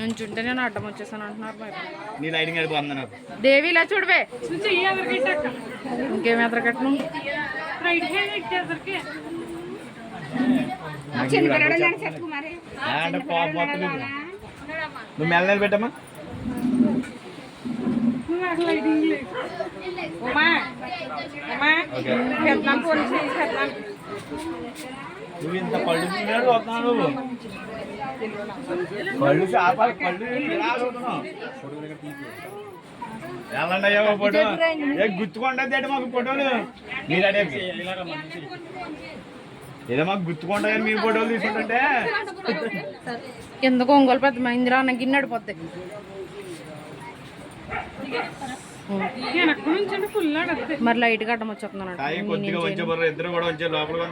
నుంచుంటే నేను అడ్డం వచ్చేసాను అంటున్నారు మరి. నీ లైటింగ్ అయిపోతుంది నాకు. దేవి ఇలా చూడవే. ఇంకేం ఎదరకట్ను నువ్వు మెల్ల పెట్టమ్మా. నువ్వు ఇంత పళ్ళు చూస్తున్నావు. పళ్ళు చేపాలి, పళ్ళు వెళ్ళండి అయ్యో ఫోటో గుర్తుకుంటుంది మాకు ఫోటోలు. మీరు అడే ఏదో మాకు గుర్తుకుంటాయని మీ ఫోటోలు తీసుకుంటుంటే ఎందుకు ఒంగోలు పెద్ద మహేంద్ర అన్న గిన్నె అడిపోతాయి. మరి లైట్ గా అడ్డం వచ్చేస్తున్నాను. కొద్దిగా వచ్చే బర్ర ఇద్దరు కూడా వచ్చే లోపల